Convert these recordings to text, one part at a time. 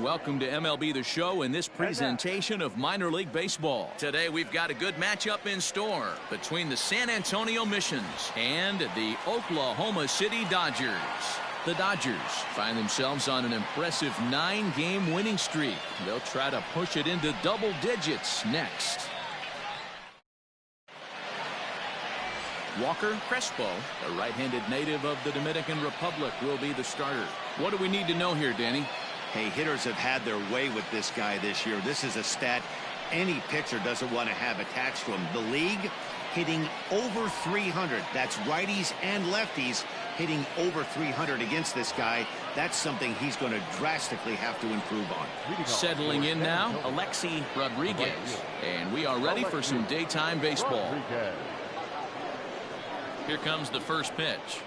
Welcome to MLB The Show in this presentation of minor league baseball. Today we've got a good matchup in store between the San Antonio Missions and the Oklahoma City Dodgers. The Dodgers find themselves on an impressive 9-game winning streak. They'll try to push it into double digits next. Walker Crespo, a right-handed native of the Dominican Republic, will be the starter. What do we need to know here, Danny? Hey, hitters have had their way with this guy this year. This is a stat any pitcher doesn't want to have attached to him. The league hitting over 300. That's righties and lefties hitting over 300 against this guy. That's something he's going to drastically have to improve on. Settling in now, Alexi Rodriguez. And we are ready for some daytime baseball. Here comes the first pitch.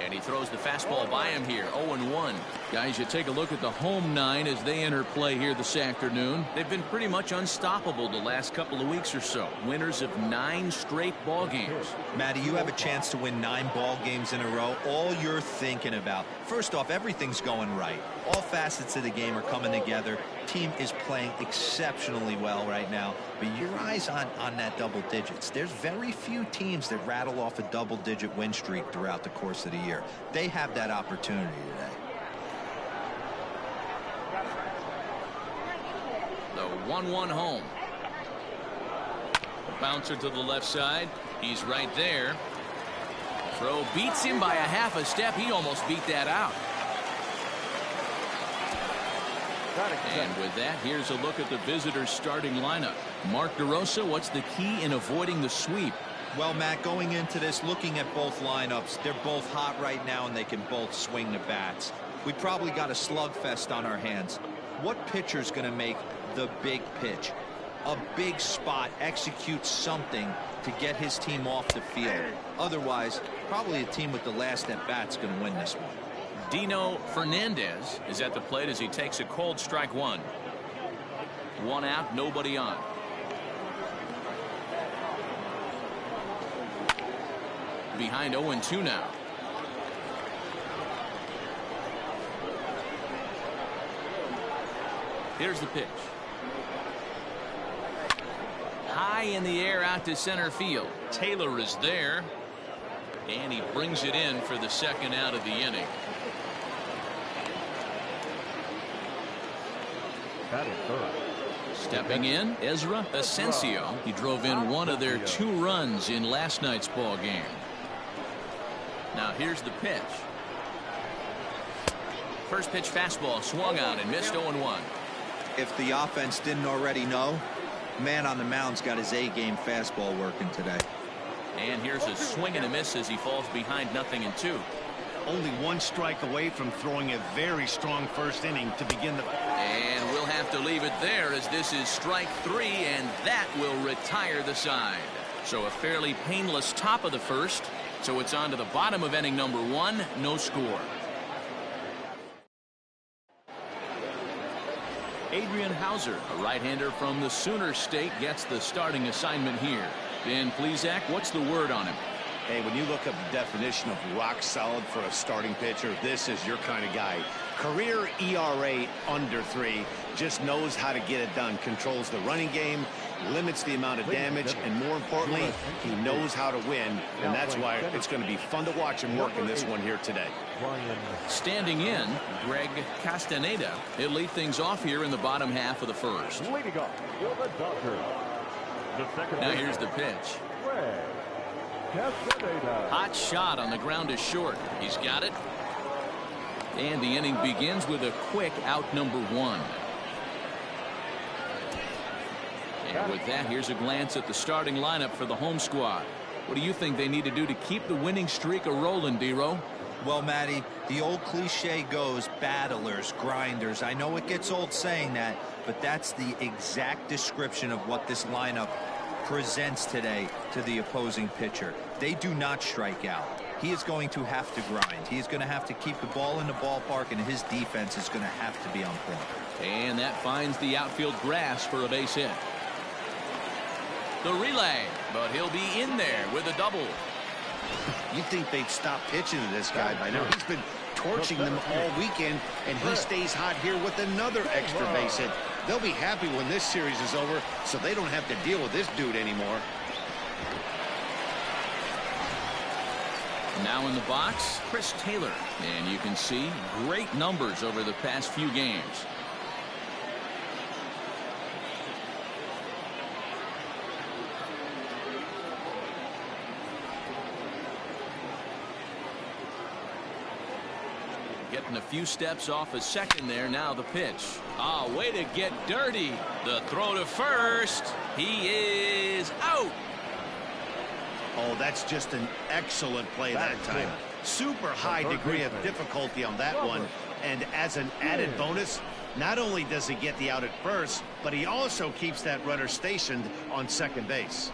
And he throws the fastball by him here. 0-1. Guys, you take a look at the home nine as they enter play here this afternoon. They've been pretty much unstoppable the last couple of weeks or so. Winners of 9 straight ball games. Matty, you have a chance to win 9 ball games in a row. All you're thinking about, first off, everything's going right. All facets of the game are coming together. Team is playing exceptionally well right now. But your eyes on that double digits. There's very few teams that rattle off a double-digit win streak throughout the course of the year. They have that opportunity today. The 1-1 home. Bouncer to the left side. He's right there. Throw beats him by a half a step. He almost beat that out. And with that, here's a look at the visitors' starting lineup. Mark DeRosa, what's the key in avoiding the sweep? Well, Matt, going into this, looking at both lineups, they're both hot right now and they can both swing the bats. We probably got a slugfest on our hands. What pitcher's going to make the big pitch? A big spot, execute something to get his team off the field. Otherwise, probably a team with the last at bat's going to win this one. Dino Fernandez is at the plate as he takes a cold strike one. 1 out, nobody on. Behind 0-2 now. Here's the pitch. High in the air out to center field. Taylor is there. And he brings it in for the second out of the inning. Stepping in, Ezra Asensio. He drove in one of their 2 runs in last night's ball game. Now here's the pitch. First pitch fastball swung on and missed. 0-1. If the offense didn't already know, man on the mound's got his A-game fastball working today. And here's a swing and a miss as he falls behind 0-2. Only 1 strike away from throwing a very strong first inning to begin the... And we'll have to leave it there as this is strike 3, and that will retire the side. So a fairly painless top of the first. So it's on to the bottom of inning number 1. No score. Adrian Hauser, a right-hander from the Sooner State, gets the starting assignment here. Ben Plesac, what's the word on him? Hey, when you look up the definition of rock solid for a starting pitcher, this is your kind of guy. Career ERA under 3, just knows how to get it done, controls the running game, limits the amount of damage, and more importantly, he knows how to win, and that's why it's going to be fun to watch him work in this one here today. Standing in, Greg Castaneda. He'll lead things off here in the bottom half of the first. Now here's the pitch. Hot shot on the ground is short. He's got it. And the inning begins with a quick out number 1. And with that, here's a glance at the starting lineup for the home squad. What do you think they need to do to keep the winning streak a-rolling, D-Row? Well, Matty, the old cliche goes battlers, grinders. I know it gets old saying that, but that's the exact description of what this lineup presents today to the opposing pitcher. They do not strike out. He is going to have to grind. He is going to have to keep the ball in the ballpark, and his defense is going to have to be on point. And that finds the outfield grass for a base hit. The relay, but he'll be in there with a double. You'd think they'd stop pitching to this guy by now. He's been torching them all weekend, and he stays hot here with another extra base hit. They'll be happy when this series is over, so they don't have to deal with this dude anymore. Now in the box, Chris Taylor. And you can see great numbers over the past few games. Getting a few steps off a second there. Now the pitch. Ah, way to get dirty. The throw to first. He is out. Oh, that's just an excellent play that time. Super high degree of difficulty on that one. And as an added bonus, not only does he get the out at first, but he also keeps that runner stationed on second base.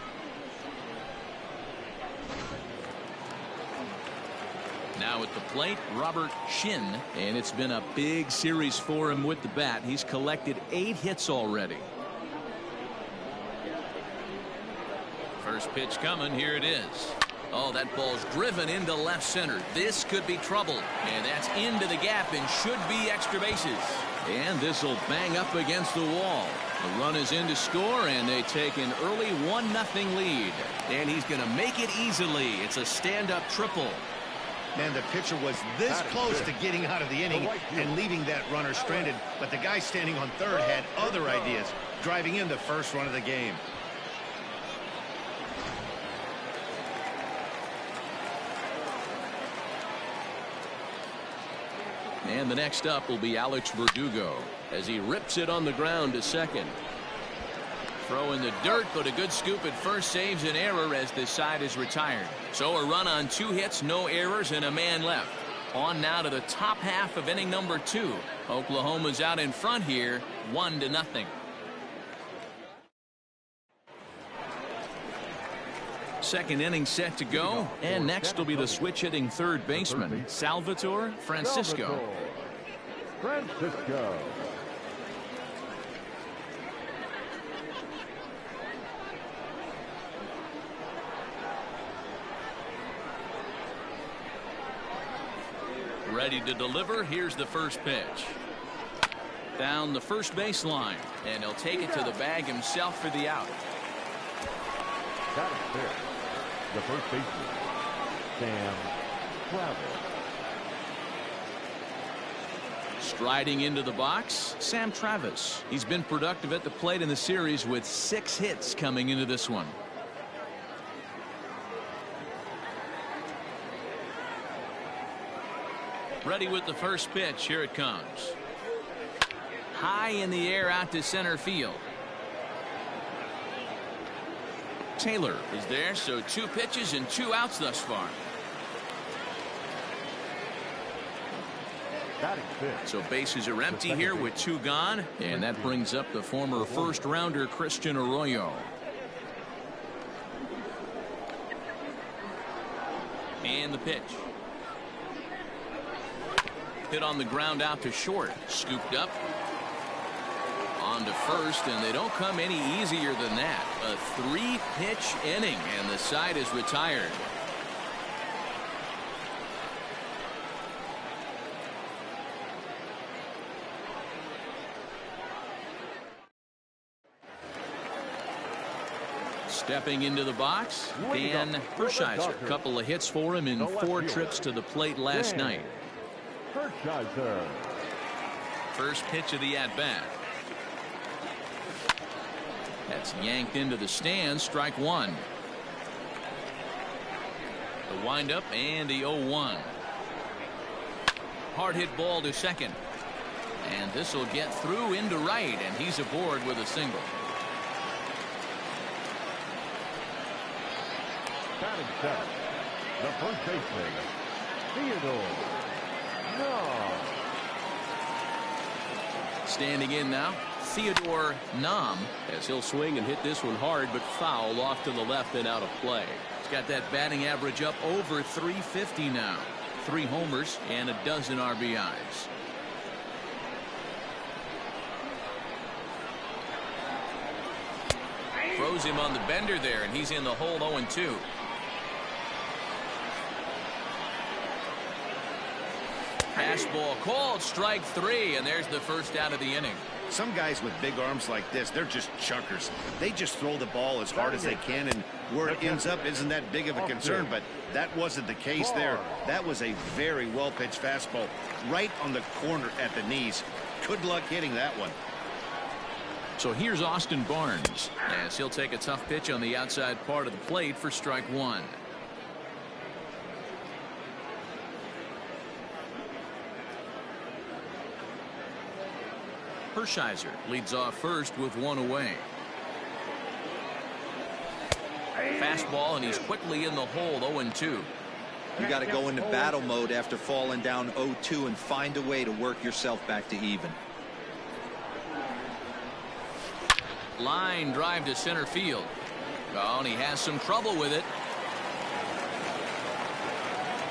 Now at the plate, Robert Shin, and it's been a big series for him with the bat. He's collected 8 hits already. First pitch coming. Here it is. Oh, that ball's driven into left center. This could be trouble. And that's into the gap and should be extra bases. And this will bang up against the wall. The run is in to score, and they take an early 1-0 lead. And he's going to make it easily. It's a stand-up triple. Man, the pitcher was this close to getting out of the inning and leaving that runner stranded. But the guy standing on third had other ideas, driving in the first run of the game. And the next up will be Alex Verdugo as he rips it on the ground to second. Throw in the dirt, but a good scoop at first saves an error as this side is retired. So a run on 2 hits, no errors, and a man left. On now to the top half of inning number 2. Oklahoma's out in front here, 1-0. Second inning set to go, and next will be the switch-hitting third baseman, Salvatore Francisco. Ready to deliver. Here's the first pitch. Down the first baseline, and he'll take it to the bag himself for the out. That is fair. The first baseman, Sam Travis. Striding into the box, Sam Travis. He's been productive at the plate in the series with 6 hits coming into this one. Ready with the first pitch. Here it comes. High in the air out to center field. Taylor is there, so 2 pitches and 2 outs thus far. So bases are empty here with 2 gone, and that brings up the former first-rounder Christian Arroyo. And the pitch. Hit on the ground out to short. Scooped up. On to first, and they don't come any easier than that. A 3-pitch inning, and the side is retired. Stepping into the box, Dan Hershiser. A couple of hits for him in 4 trips to the plate last night. First pitch of the at-bat. That's yanked into the stands. Strike 1. The windup and the 0-1. Hard hit ball to second. And this will get through into right, and he's aboard with a single. Batting seventh, the first baseman, Theodore Nam. Standing in now, Theodore Nam, as he'll swing and hit this one hard, but foul off to the left and out of play. He's got that batting average up over 350 now. 3 homers and a dozen RBIs. Throws him on the bender there, and he's in the hole 0-2. Fastball called, strike 3, and there's the first out of the inning. Some guys with big arms like this, they're just chuckers. They just throw the ball as hard as they can, and where it ends up isn't that big of a concern, but that wasn't the case there. That was a very well-pitched fastball right on the corner at the knees. Good luck hitting that one. So here's Austin Barnes, as he'll take a tough pitch on the outside part of the plate for strike 1. Hershiser leads off first with 1 away. Fastball, and he's quickly in the hole, 0-2. You got to go into battle mode after falling down 0-2 and find a way to work yourself back to even. Line drive to center field. Oh, and he has some trouble with it.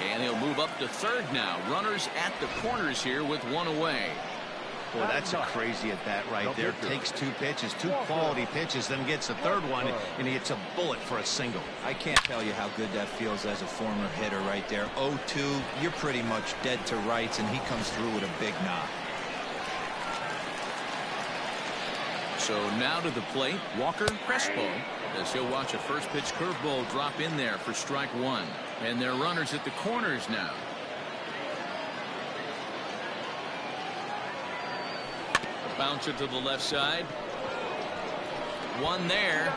And he'll move up to third now. Runners at the corners here with 1 away. Well, that's a crazy at bat right there. Takes 2 pitches, 2 quality pitches, then gets a third one, and he hits a bullet for a single. I can't tell you how good that feels as a former hitter right there. 0-2, you're pretty much dead to rights, and he comes through with a big knock. So now to the plate, Walker Crespo, as he'll watch a first pitch curveball drop in there for strike 1. And they're runners at the corners now. Bouncer to the left side. 1 there.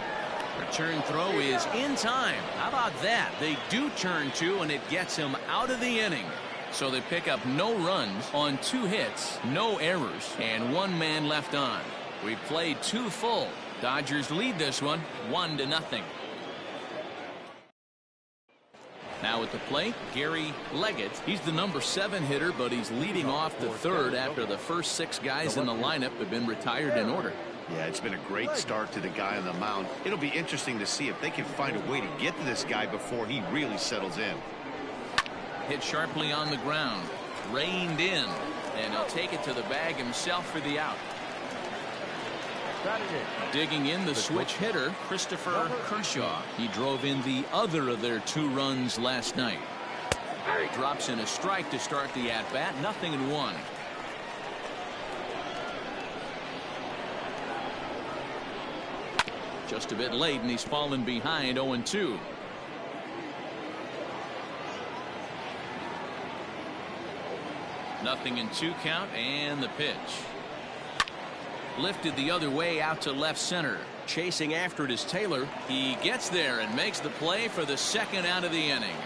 Return throw is in time. How about that? They do turn 2, and it gets him out of the inning. So they pick up no runs on 2 hits, no errors, and 1 man left on. We played 2 full. Dodgers lead this one 1-0. Now at the plate, Gary Leggett. He's the number 7 hitter, but he's leading off the third after the first 6 guys in the lineup have been retired in order. Yeah, it's been a great start to the guy on the mound. It'll be interesting to see if they can find a way to get to this guy before he really settles in. Hit sharply on the ground. Reined in. And he'll take it to the bag himself for the out. Digging in the switch hitter, Christopher Kershaw. He drove in the other of their 2 runs last night. Drops in a strike to start the at-bat. 0-1. Just a bit late, and he's fallen behind 0-2. Nothing in 2 count, and the pitch. Lifted the other way out to left center. Chasing after it is Taylor. He gets there and makes the play for the second out of the inning.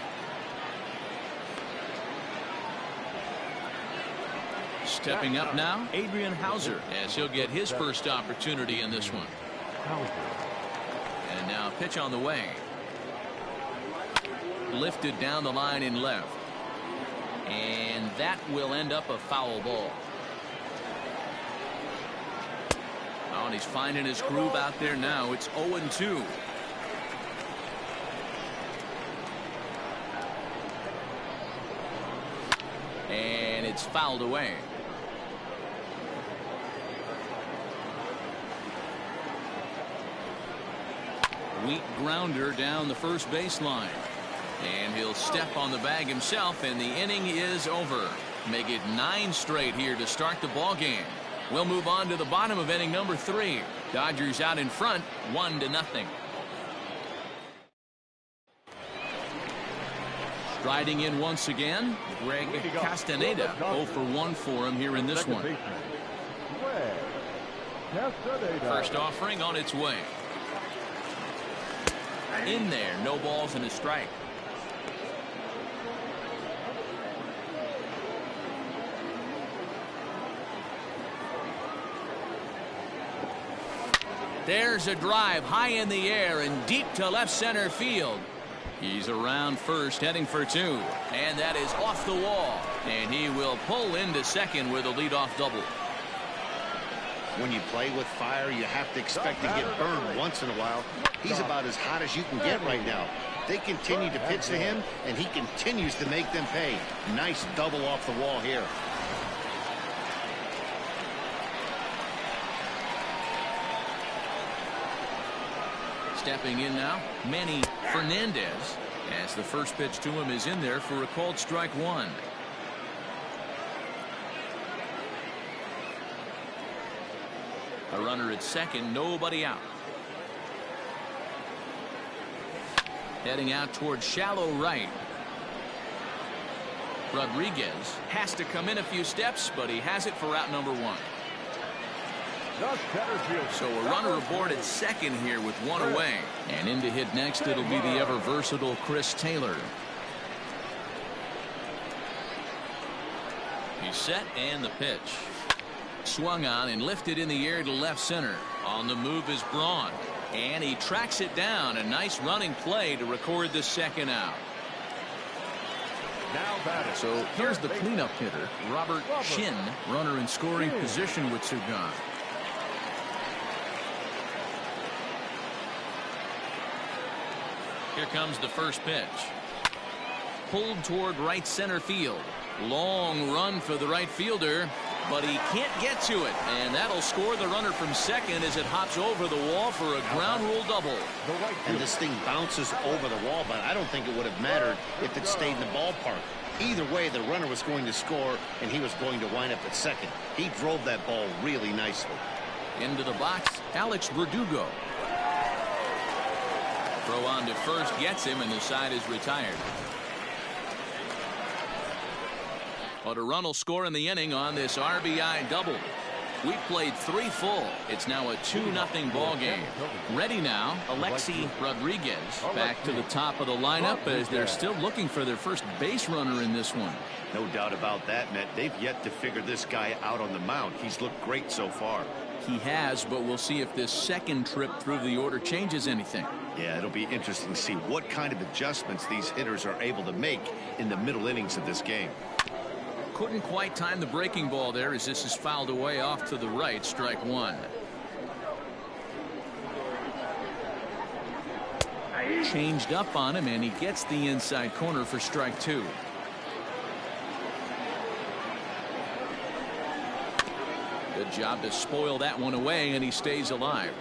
Stepping up now, Adrian Hauser, as he'll get his first opportunity in this one. And now pitch on the way. Lifted down the line in left. And that will end up a foul ball. Oh, and he's finding his groove out there now. It's 0-2. And it's fouled away. Weak grounder down the first baseline. And he'll step on the bag himself, and the inning is over. Make it 9 straight here to start the ball game. We'll move on to the bottom of inning number 3. Dodgers out in front, 1-0. Striding in once again, Greg Castaneda. 0 for 1 for him here in this one. First offering on its way. In there, no balls and a strike. There's a drive high in the air and deep to left center field. He's around first, heading for 2. And that is off the wall. And he will pull into second with a leadoff double. When you play with fire, you have to expect to get burned once in a while. He's about as hot as you can get right now. They continue to pitch to him, and he continues to make them pay. Nice double off the wall here. Stepping in now, Manny Fernandez, as the first pitch to him is in there for a called strike 1. A runner at second, nobody out. Heading out towards shallow right. Rodriguez has to come in a few steps, but he has it for out number one. So a runner aboard at second here with one away. And in to hit next, it'll be the ever-versatile Chris Taylor. He's set and the pitch. Swung on and lifted in the air to left center. On the move is Braun. And he tracks it down. A nice running play to record the second out. So here's the cleanup hitter, Robert Chin, runner in scoring position with two gone. Here comes the first pitch. Pulled toward right center field. Long run for the right fielder, but he can't get to it, and that'll score the runner from second as it hops over the wall for a ground rule double. And this thing bounces over the wall, but I don't think it would have mattered if it stayed in the ballpark. Either way, the runner was going to score, and he was going to wind up at second. He drove that ball really nicely. Into the box, Alex Verdugo. Throw on to first gets him, and the side is retired. But a run will score in the inning on this RBI double. We've played 3 full. It's now a 2-0 ball game. Ready now, Alexi Rodriguez back to the top of the lineup as they're still looking for their first base runner in this one. No doubt about that, Matt. They've yet to figure this guy out on the mound. He's looked great so far. He has, but we'll see if this second trip through the order changes anything. Yeah, it'll be interesting to see what kind of adjustments these hitters are able to make in the middle innings of this game. Couldn't quite time the breaking ball there as this is fouled away off to the right. Strike one. Changed up on him, and he gets the inside corner for strike two. Good job to spoil that one away, and he stays alive.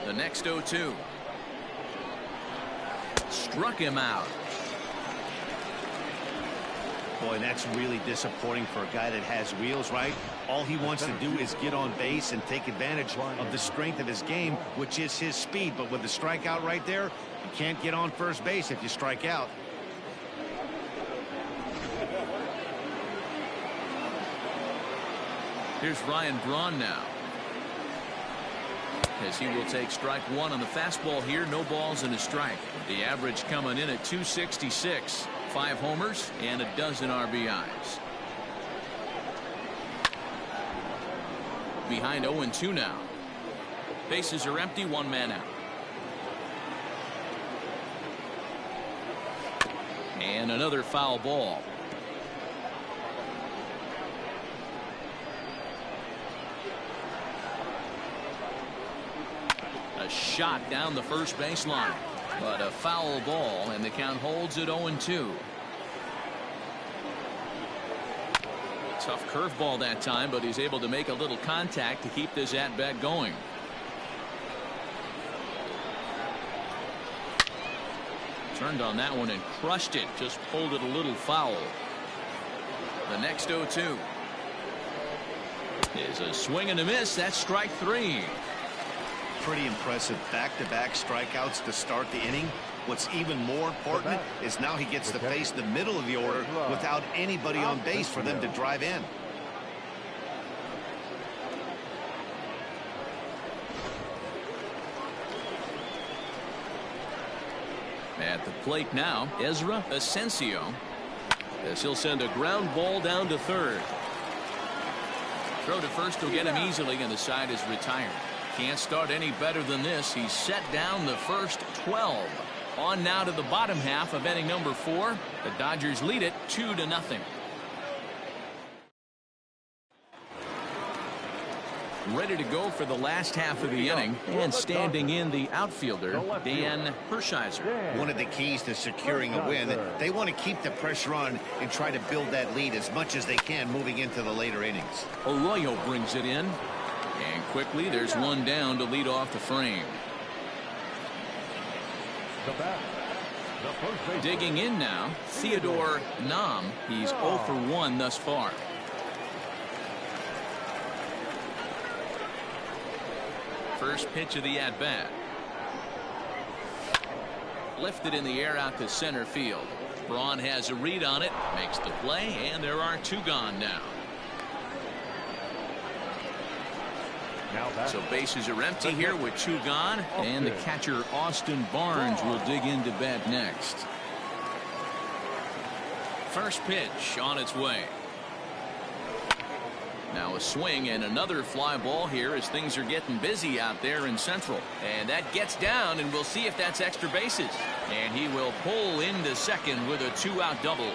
The next 0-2. Struck him out. Boy, that's really disappointing for a guy that has wheels, right? All he wants to do is get on base and take advantage of the strength of his game, which is his speed. But with the strikeout right there, you can't get on first base if you strike out. Here's Ryan Braun now, as he will take strike one on the fastball here. No balls and a strike. The average coming in at 266. 5 homers and a dozen RBIs. Behind 0-2 now. Bases are empty, 1 man out. And another foul ball. A shot down the first baseline. But a foul ball, and the count holds at 0-2. Tough curveball that time, but he's able to make a little contact to keep this at-bat going. Turned on that one and crushed it. Just pulled it a little foul. The next 0-2 is a swing and a miss. That's strike 3. Pretty impressive back-to-back strikeouts to start the inning. What's even more important is now he gets to face the middle of the order without anybody on base for them to drive in. At the plate now, Ezra Asensio, as he'll send a ground ball down to third. Throw to first will get him easily, and the side is retired. Can't start any better than this. He's set down the first 12. On now to the bottom half of inning number 4. The Dodgers lead it 2-0. Ready to go for the last half of the inning, and standing in the outfielder, Dan Hershiser. One of the keys to securing a win, they want to keep the pressure on and try to build that lead as much as they can moving into the later innings. Arroyo brings it in, and quickly there's one down to lead off the frame. Digging in now, Theodore Nam. He's 0 for 1 thus far. First pitch of the at-bat. Lifted in the air out to center field. Braun has a read on it, makes the play, and there are two gone now. So bases are empty here with two gone, and the catcher Austin Barnes will dig into bat next. First pitch on its way. Now a swing and another fly ball here as things are getting busy out there in Central. And that gets down, and we'll see if that's extra bases. And he will pull into second with a two-out double.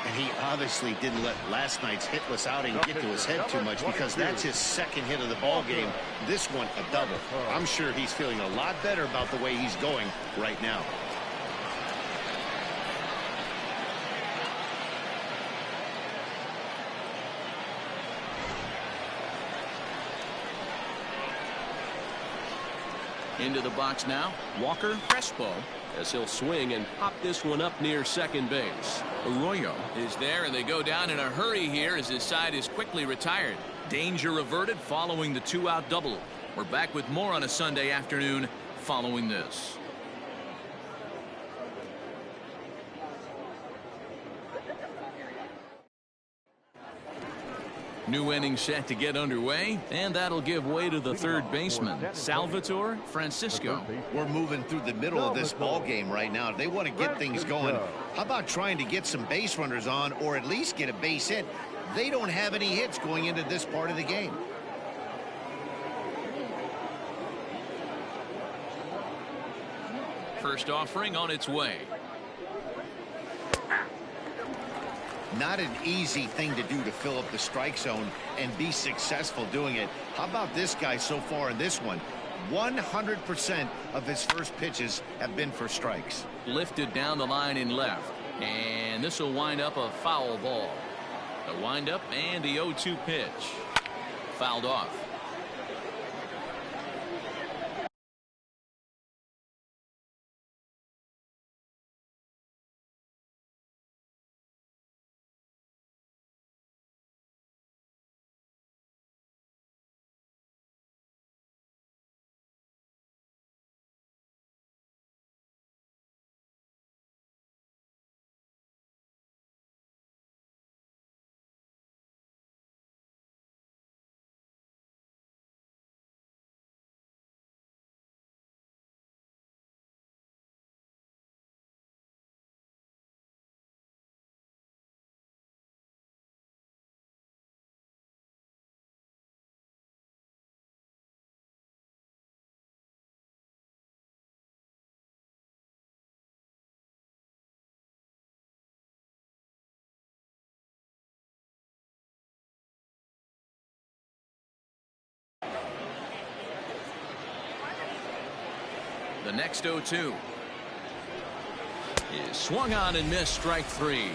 And he obviously didn't let last night's hitless outing get to his head too much, because that's his second hit of the ball game. This one a double. I'm sure he's feeling a lot better about the way he's going right now. Into the box now, Walker Crespo, as he'll swing and pop this one up near second base. Arroyo is there, and they go down in a hurry here as his side is quickly retired. Danger averted following the two-out double. We're back with more on a Sunday afternoon following this. New inning set to get underway, and that'll give way to the third baseman, Salvatore Francisco. We're moving through the middle of this ball game right now. They want to get things going. How about trying to get some base runners on, or at least get a base hit? They don't have any hits going into this part of the game. First offering on its way. Not an easy thing to do to fill up the strike zone and be successful doing it. How about this guy so far in this one? 100% of his first pitches have been for strikes. Lifted down the line in left, and this will wind up a foul ball. The windup and the 0-2 pitch. Fouled off. The next 0-2 is swung on and missed, strike three.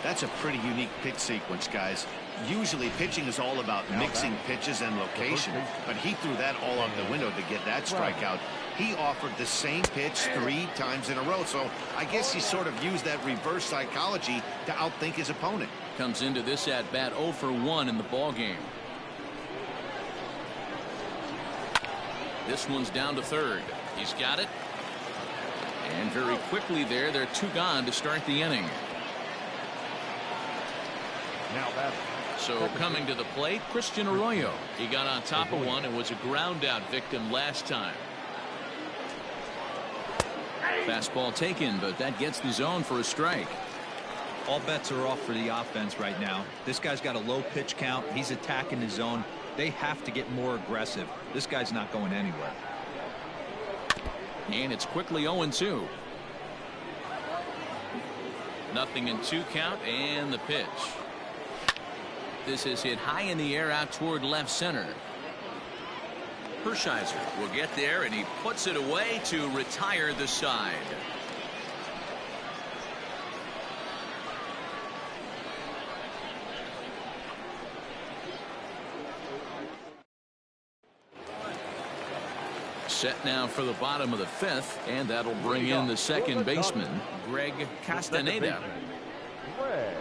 That's a pretty unique pitch sequence, guys. Usually pitching is all about mixing pitches and location, but he threw that all out the window to get that strikeout. He offered the same pitch 3 times in a row, so I guess he sort of used that reverse psychology to outthink his opponent. Comes into this at bat 0 for 1 in the ball game. This one's down to third. He's got it. And very quickly there, they're 2 gone to start the inning. Now that's so coming to the plate, Christian Arroyo. He got on top of one and was a ground out victim last time. Fastball taken, but that gets the zone for a strike. All bets are off for the offense right now. This guy's got a low pitch count. He's attacking his zone. They have to get more aggressive. This guy's not going anywhere. And it's quickly 0-2. Nothing in 2 count, and the pitch. This is hit high in the air out toward left center. Hershiser will get there, and he puts it away to retire the side. Set now for the bottom of the 5th, and that'll bring in the second baseman, Greg Castaneda. Greg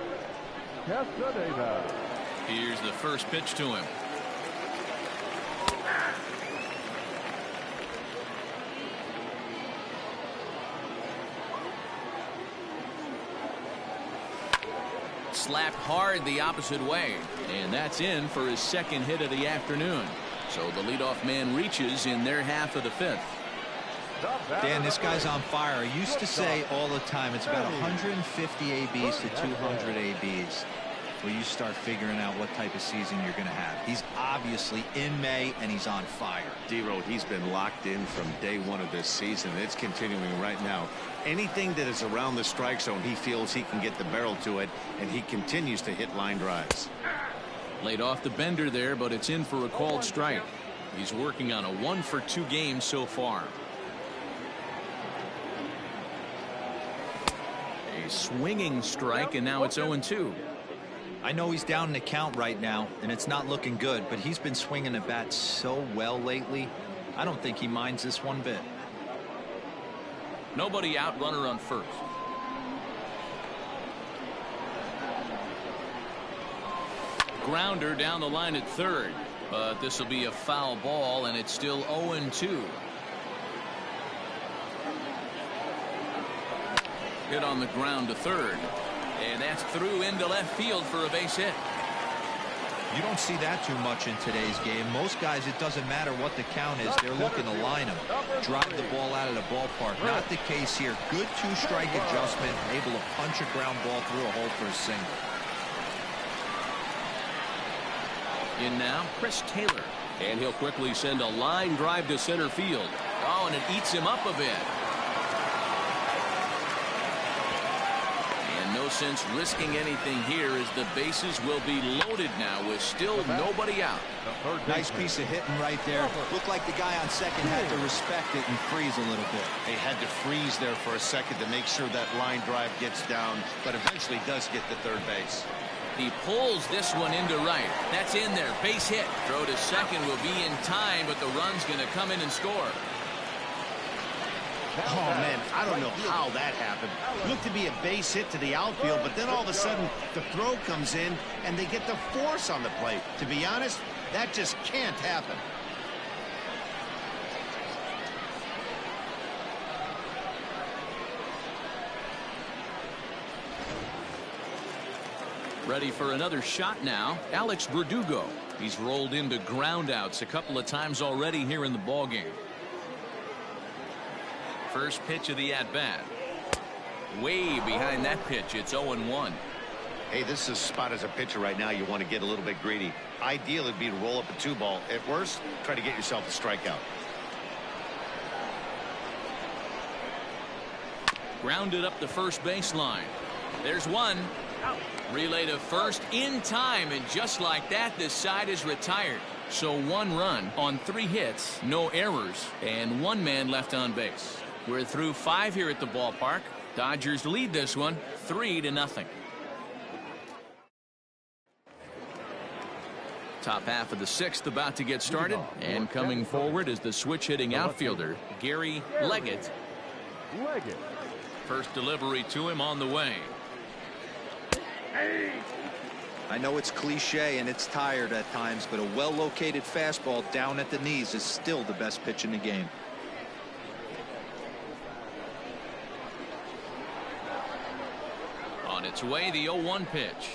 Castaneda. Here's the first pitch to him. slapped hard the opposite way. And that's in for his second hit of the afternoon. So the leadoff man reaches in their half of the fifth. Dan, this guy's on fire. I used to say all the time it's about 150 ABs to 200 ABs where you start figuring out what type of season you're going to have. He's obviously in May and he's on fire. D-Road, he's been locked in from day one of this season. It's continuing right now. Anything that is around the strike zone, he feels he can get the barrel to it, and he continues to hit line drives. Laid off the bender there, but it's in for a called strike. He's working on a 1-for-2 game so far. A swinging strike, and now it's 0-2. I know he's down in the count right now, and it's not looking good, but he's been swinging the bat so well lately. I don't think he minds this one bit. Nobody out, runner on first. Grounder down the line at third, but this will be a foul ball, and it's still 0-2. Hit on the ground to third, and that's through into left field for a base hit. You don't see that too much in today's game. Most guys, it doesn't matter what the count is, they're looking to line them, drive the ball out of the ballpark. Not the case here. Good two-strike adjustment, able to punch a ground ball through a hole for a single. In now, Chris Taylor, and he'll quickly send a line drive to center field. Oh, and it eats him up a bit. No sense risking anything here as the bases will be loaded now with still nobody out. Nice piece of hitting right there. Looked like the guy on second had to respect it and freeze a little bit. They had to freeze there for a second to make sure that line drive gets down, but eventually does get to third base. He pulls this one into right. That's in there. Base hit. Throw to second will be in time, but the run's going to come in and score. Oh, man, I don't know how that happened. Looked to be a base hit to the outfield, but then all of a sudden the throw comes in and they get the force on the plate. To be honest, that just can't happen. Ready for another shot now, Alex Verdugo. He's rolled into groundouts a couple of times already here in the ballgame. First pitch of the at-bat. Way behind that pitch. It's 0-1. Hey, this is a spot as a pitcher right now. You want to get a little bit greedy. Ideal would be to roll up a 2-ball. At worst, try to get yourself a strikeout. Grounded up the first baseline. There's one. Relay to first in time, and just like that, this side is retired. So 1 run on 3 hits, no errors, and 1 man left on base. We're through 5 here at the ballpark. Dodgers lead this one 3-0. Top half of the 6th about to get started, and coming forward is the switch hitting outfielder Gary Leggett. First delivery to him on the way. I know it's cliche and it's tired at times, but a well-located fastball down at the knees is still the best pitch in the game. On its way, the 0-1 pitch.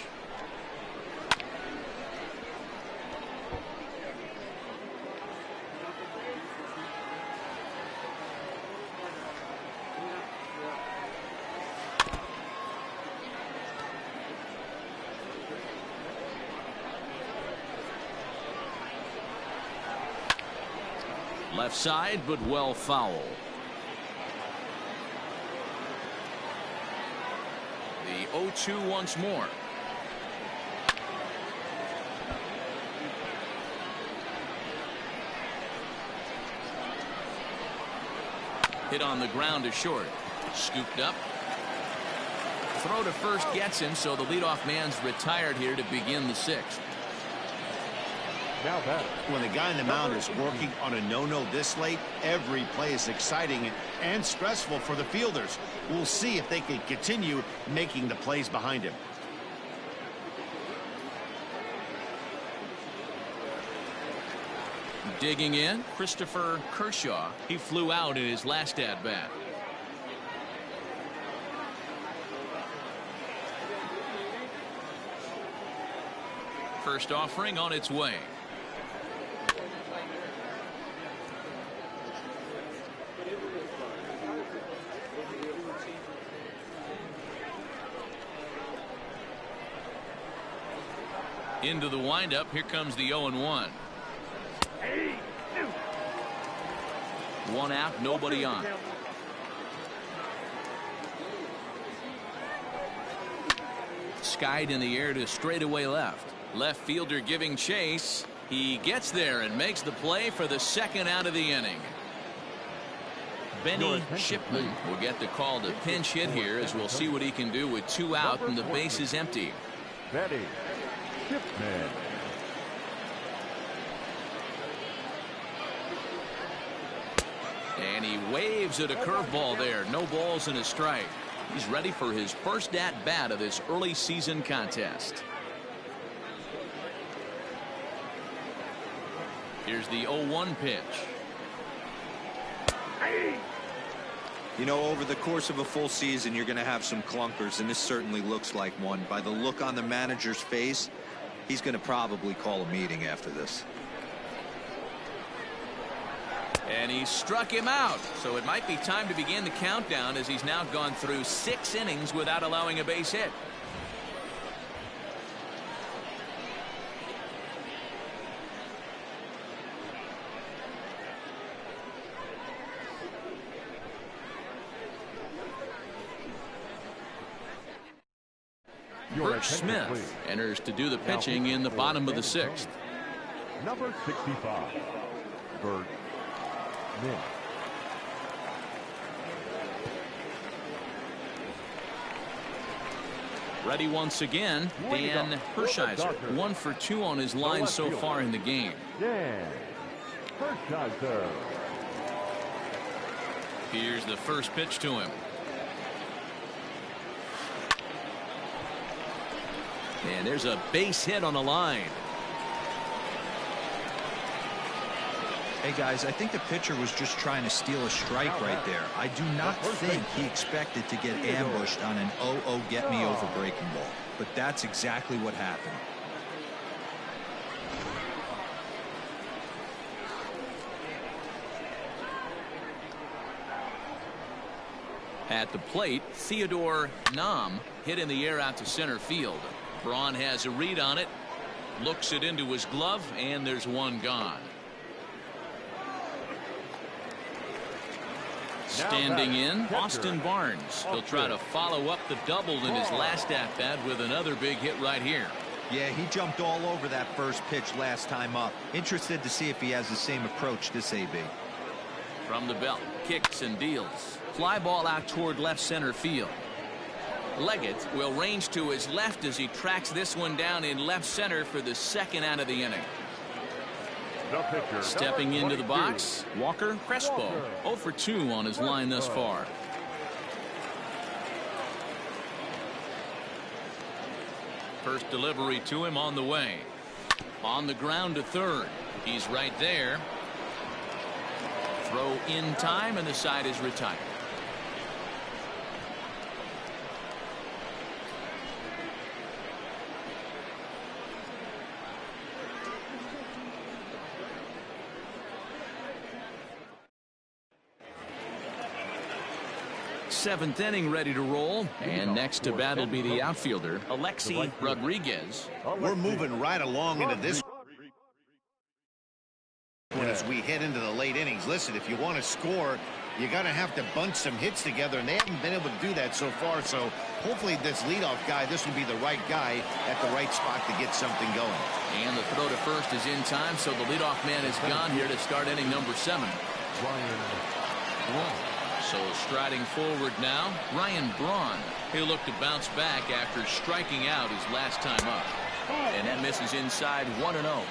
Left side, but well foul. The 0-2 once more. Hit on the ground to short. Scooped up. Throw to first gets him, so the leadoff man's retired here to begin the 6th. Now that when the guy in the mound is working on a no-no this late, every play is exciting and stressful for the fielders. We'll see if they can continue making the plays behind him. Digging in, Christopher Kershaw. He flew out in his last at-bat. First offering on its way. Into the windup. Here comes the 0-1. One out, nobody on. Skied in the air to straightaway left. Left fielder giving chase. He gets there and makes the play for the second out of the inning. Benny Shipman will get the call to pinch hit here, as we'll see what he can do with 2 out and the base is empty. Benny Shipman. And he waves at a curveball there. No balls and a strike. He's ready for his first at bat of this early season contest. Here's the 0-1 pitch. You know, over the course of a full season, you're going to have some clunkers, and this certainly looks like one. By the look on the manager's face, he's going to probably call a meeting after this. And he struck him out. So it might be time to begin the countdown, as he's now gone through 6 innings without allowing a base hit. Bert Smith enters to do the pitching in the bottom of the 6th. Number 65, Bert Smith. Ready once again, Dan Hershiser. 1 for 2 on his line so far in the game. Dan Hershiser. Here's the first pitch to him. And there's a base hit on the line. Hey guys, I think the pitcher was just trying to steal a strike right there. I do not think he expected to get ambushed on an 0-0 get me over breaking ball, but that's exactly what happened. At the plate, Theodore Nam hit in the air out to center field. Braun has a read on it, looks it into his glove, and there's one gone. Standing in, Austin Barnes. He'll try to follow up the double in his last at-bat with another big hit right here. Yeah, he jumped all over that first pitch last time up. Interested to see if he has the same approach this AB. From the belt, kicks and deals. Fly ball out toward left center field. Leggett will range to his left as he tracks this one down in left center for the second out of the inning. Stepping into the box, Walker Crespo. 0 for 2 on his line thus far. First delivery to him on the way. On the ground to third. He's right there. Throw in time, and the side is retired. Seventh inning ready to roll, and next to bat will be the outfielder Alexi Rodriguez. We're moving right along into this as we head into the late innings. Listen, if you want to score, you got to have to bunch some hits together, and they haven't been able to do that so far. So hopefully this leadoff guy, this will be the right guy at the right spot to get something going. And the throw to first is in time, so the leadoff man is gone here to start inning number 7. So striding forward now, Ryan Braun. He'll look to bounce back after striking out his last time up. And that misses inside 1-0.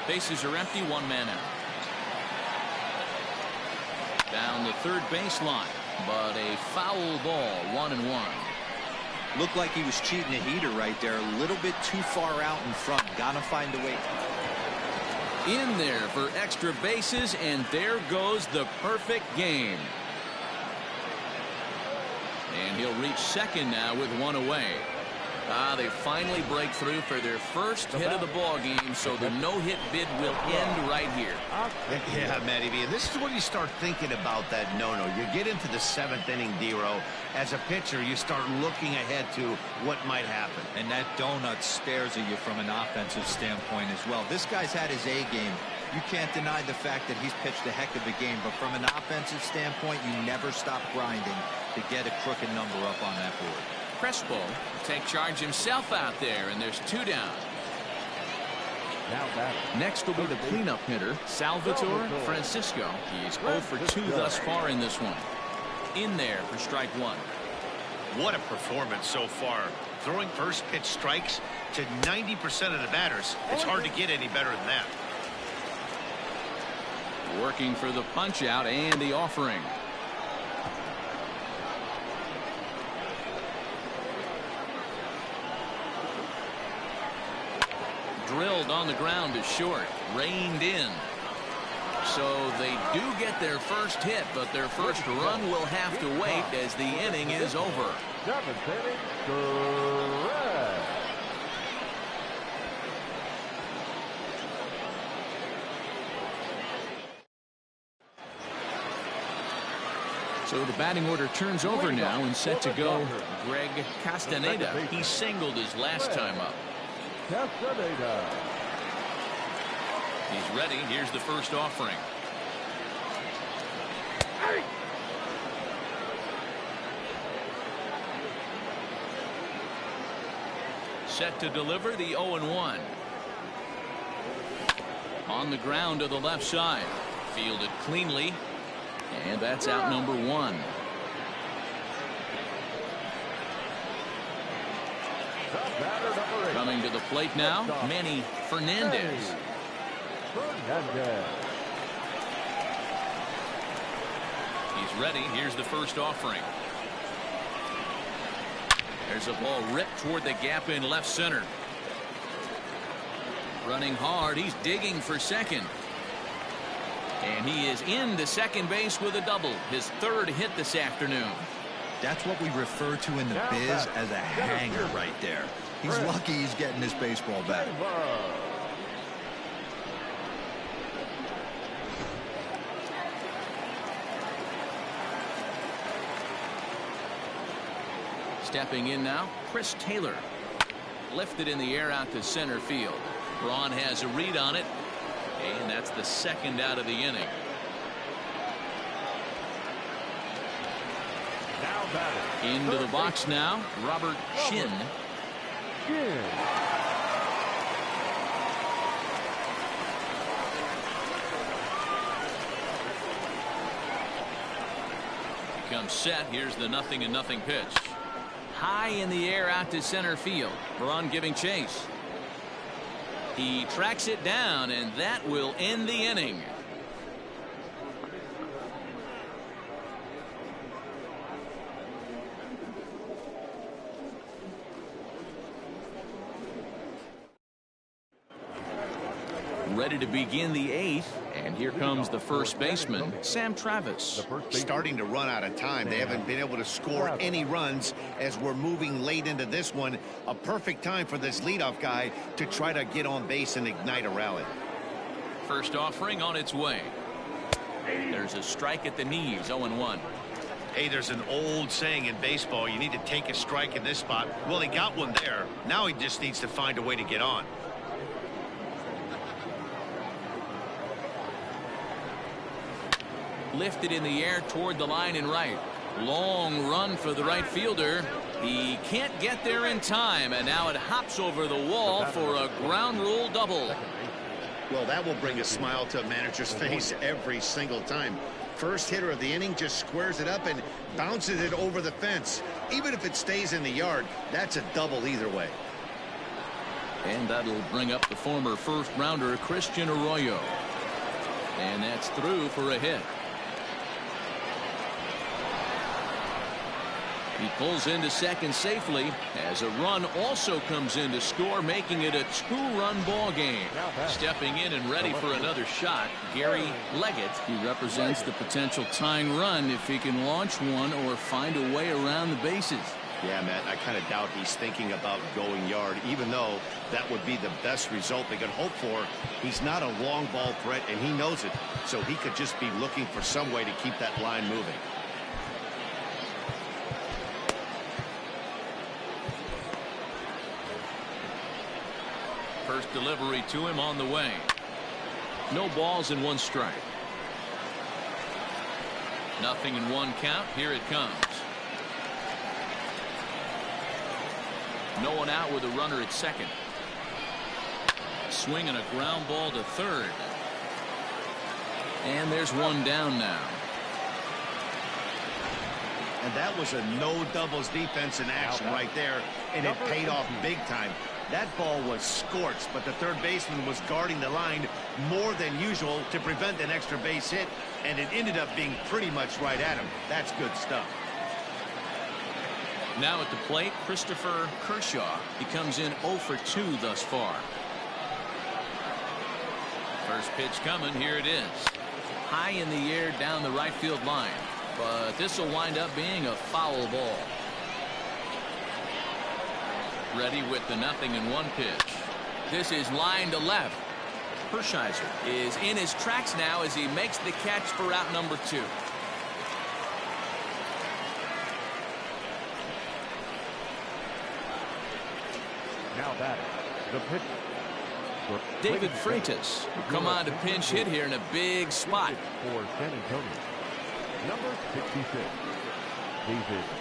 Bases are empty, 1 man out. Down the third baseline, but a foul ball, 1-1. Looked like he was cheating a heater right there, a little bit too far out in front. Gotta find a way. In there for extra bases, and there goes the perfect game. And he'll reach second now with 1 away. They finally break through for their first hit of the ball game, so the no-hit bid will end right here. Yeah, Matty V, and this is when you start thinking about that no-no. You get into the 7th inning, D-Row. As a pitcher, you start looking ahead to what might happen. And that donut stares at you from an offensive standpoint as well. This guy's had his A game. You can't deny the fact that he's pitched a heck of a game, but from an offensive standpoint, you never stop grinding to get a crooked number up on that board. Crespo will take charge himself out there, and there's 2 down. Next will be the cleanup hitter, Salvatore Francisco. He's 0 for 2 thus far in this one. In there for strike 1. What a performance so far. Throwing first pitch strikes to 90% of the batters. It's hard to get any better than that. Working for the punch out and the offering. Drilled on the ground to short. Reined in. So they do get their first hit, but their first run will have to wait as the inning is over. 7th inning, correct. So the batting order turns over now and set to go Greg Castaneda. He singled his last time up. Castaneda. He's ready. Here's the first offering. Set to deliver the 0-1. On the ground to the left side. Fielded cleanly. And that's out number 1. Coming to the plate now, Manny Fernandez. He's ready. Here's the first offering. There's a ball ripped toward the gap in left center. Running hard. He's digging for second. And he is into second base with a double. His 3rd hit this afternoon. That's what we refer to in the biz as a hanger right there. He's lucky he's getting this baseball back. Stepping in now, Chris Taylor. Lifted in the air out to center field. Braun has a read on it. And that's the 2nd out of the inning. Into the box now, Robert Shin. Becomes set. Here's the 0-0 pitch. High in the air out to center field. Braun giving chase. He tracks it down, and that will end the inning. Ready to begin the 8th, and here comes the first baseman, Sam Travis. Starting to run out of time. They haven't been able to score any runs as we're moving late into this one. A perfect time for this leadoff guy to try to get on base and ignite a rally. First offering on its way. There's a strike at the knees, 0-1. Hey, there's an old saying in baseball, you need to take a strike in this spot. Well, he got one there. Now he just needs to find a way to get on. Lifted in the air toward the line and right. Long run for the right fielder. He can't get there in time, and now it hops over the wall for a ground rule double. Well, that will bring a smile to a manager's face every single time. First hitter of the inning just squares it up and bounces it over the fence. Even if it stays in the yard, that's a double either way. And that'll bring up the former first rounder Christian Arroyo. And that's through for a hit. He pulls into second safely as a run also comes in to score, making it a 2-run ball game. Stepping in and ready for another shot, Gary Leggett. He represents the potential tying run if he can launch one or find a way around the bases. Yeah, Matt, I kind of doubt he's thinking about going yard, even though that would be the best result they could hope for. He's not a long ball threat, and he knows it, so he could just be looking for some way to keep that line moving. First delivery to him on the way. No balls and 1 strike. Nothing in 1 count. Here it comes. No one out with a runner at second. Swinging a ground ball to third. And there's 1 down now. And that was a no doubles defense in action right there, and it paid off big time. That ball was scorched, but the third baseman was guarding the line more than usual to prevent an extra base hit, and it ended up being pretty much right at him. That's good stuff. Now at the plate, Christopher Kershaw. He comes in 0 for 2 thus far. First pitch coming. Here it is. High in the air down the right field line. But this will wind up being a foul ball. Ready with the 0-1 pitch. This is line to left. Hershiser is in his tracks now as he makes the catch for out number 2. Now batting, the pitch. David Freitas will come on to pinch hit here in a big spot. For San Antonio, number 66, David Freitas.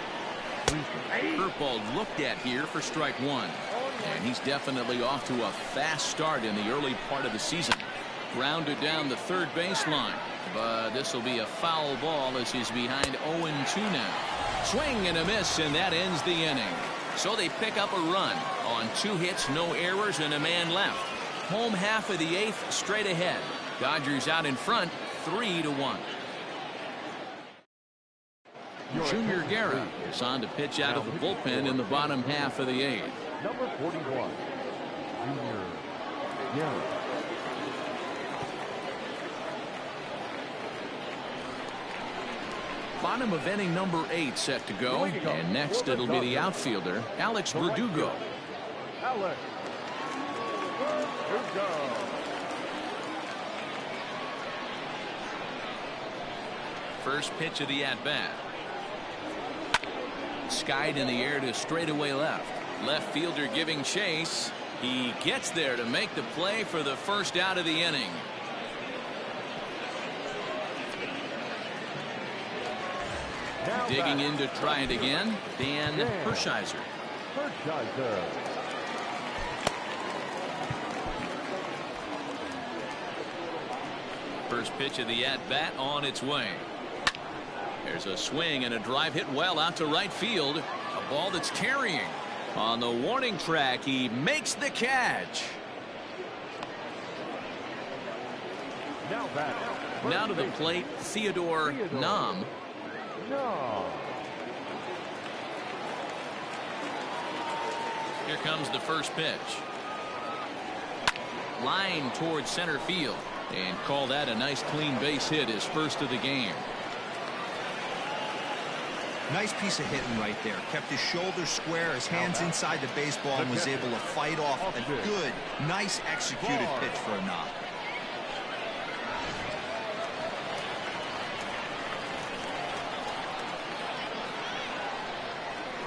Curveball looked at here for strike 1. And he's definitely off to a fast start in the early part of the season. Grounded down the third baseline. But this will be a foul ball as he's behind 0-2 now. Swing and a miss, and that ends the inning. So they pick up a run on 2 hits, no errors, and a man left. Home half of the 8th straight ahead. Dodgers out in front 3-1. Junior Guerra is on to pitch out of the bullpen in the bottom half of the 8th. Number 41, Junior Guerra. Bottom of inning number 8 set to go. And next it'll be the outfielder, Alex Verdugo. Alex Verdugo. First pitch of the at-bat. Skied in the air to straightaway left. Left fielder giving chase. He gets there to make the play for the first out of the inning. Digging in to try it again, Dan Hershiser. First pitch of the at-bat on its way. There's a swing and a drive hit well out to right field. A ball that's carrying. On the warning track, he makes the catch. Now to the plate, Theodore Nam. Here comes the first pitch. Line towards center field. And call that a nice clean base hit, his first of the game. Nice piece of hitting right there. Kept his shoulders square, his hands inside the baseball, and was able to fight off a good, nice executed pitch for a knock.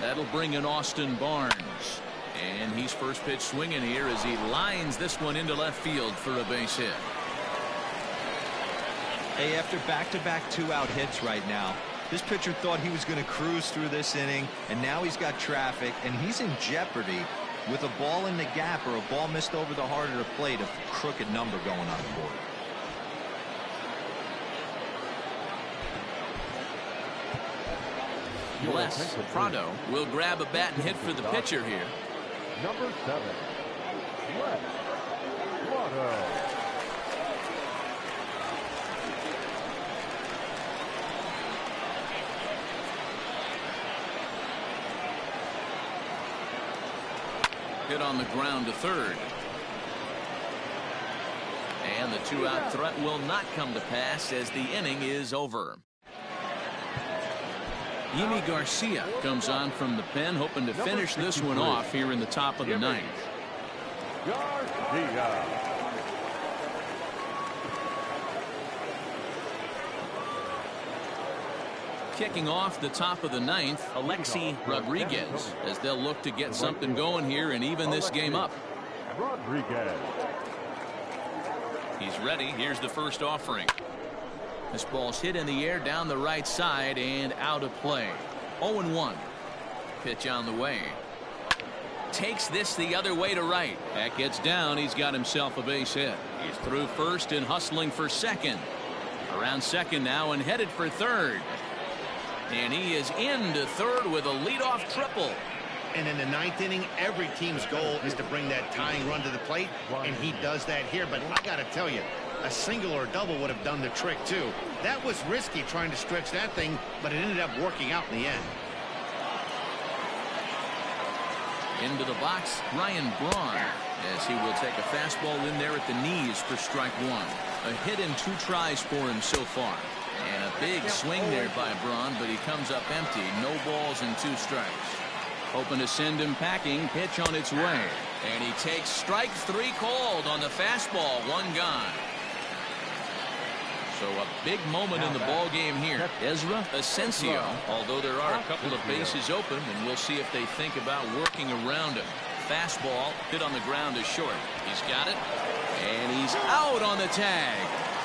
That'll bring in Austin Barnes. And he's first pitch swinging here as he lines this one into left field for a base hit. Hey, after back-to-back 2-out hits right now, this pitcher thought he was going to cruise through this inning, and now he's got traffic, and he's in jeopardy with a ball in the gap or a ball missed over the heart of the plate, a crooked number going on the board. Les Prado will grab a bat and hit for the pitcher here. Number 7, Les Prado. Hit on the ground to third. And the 2-out threat will not come to pass as the inning is over. Yimi Garcia comes on from the pen, hoping to finish this one off here in the top of the ninth. Garcia. Kicking off the top of the ninth, Alexi Rodriguez, as they'll look to get something going here and even this game up. Rodriguez. He's ready. Here's the first offering. This ball's hit in the air down the right side and out of play. 0-1. Pitch on the way. Takes this the other way to right. That gets down. He's got himself a base hit. He's through first and hustling for second. Around second now and headed for third. And he is into third with a leadoff triple. And in the ninth inning, every team's goal is to bring that tying run to the plate, and he does that here. But I got to tell you, a single or a double would have done the trick, too. That was risky trying to stretch that thing, but it ended up working out in the end. Into the box, Ryan Braun, as he will take a fastball in there at the knees for strike one. A hit in 2 tries for him so far. And a big swing there by Braun, but he comes up empty. No balls and 2 strikes. Hoping to send him packing. Pitch on its way. And he takes strike 3 called on the fastball. 1 gone. So a big moment in the ball game here. Ezra Asensio, although there are a couple of bases open, and we'll see if they think about working around him. Fastball hit on the ground is short. He's got it. And he's out on the tag.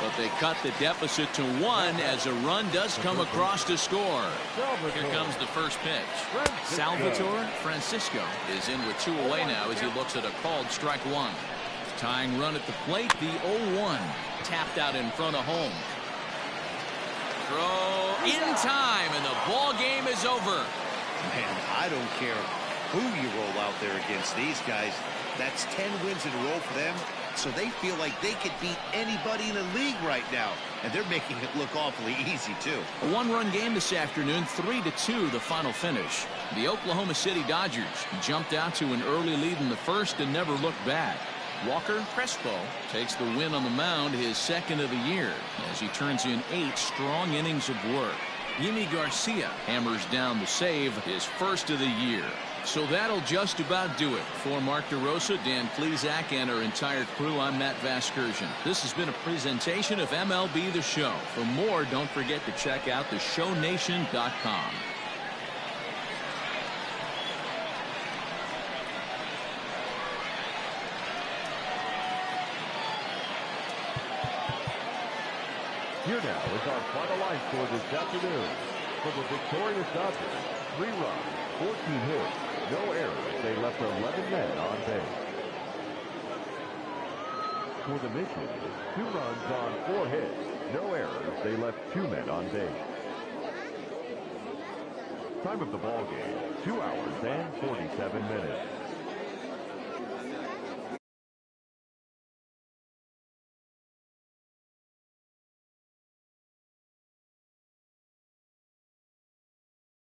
But they cut the deficit to 1 as a run does come across to score. Here comes the first pitch. Salvatore Francisco is in with 2 away now as he looks at a called strike 1. Tying run at the plate, the 0-1. Tapped out in front of home. Throw in time, and the ball game is over. Man, I don't care who you roll out there against these guys. That's 10 wins in a row for them. So they feel like they could beat anybody in the league right now. And they're making it look awfully easy, too. A 1-run game this afternoon, 3-2 the final finish. The Oklahoma City Dodgers jumped out to an early lead in the first and never looked back. Walker Crespo takes the win on the mound, his second of the year, as he turns in 8 strong innings of work. Yimi Garcia hammers down the save, his first of the year. So that'll just about do it. For Mark DeRosa, Dan Plesac, and our entire crew, I'm Matt Vasgersian. This has been a presentation of MLB The Show. For more, don't forget to check out theshownation.com. Here now is our final line score this afternoon. For the victorious Dodgers, 3 runs, 14 hits, no errors. They left 11 men on base. For the Mission, 2 runs on 4 hits, no errors. They left 2 men on base. Time of the ball game, 2 hours and 47 minutes.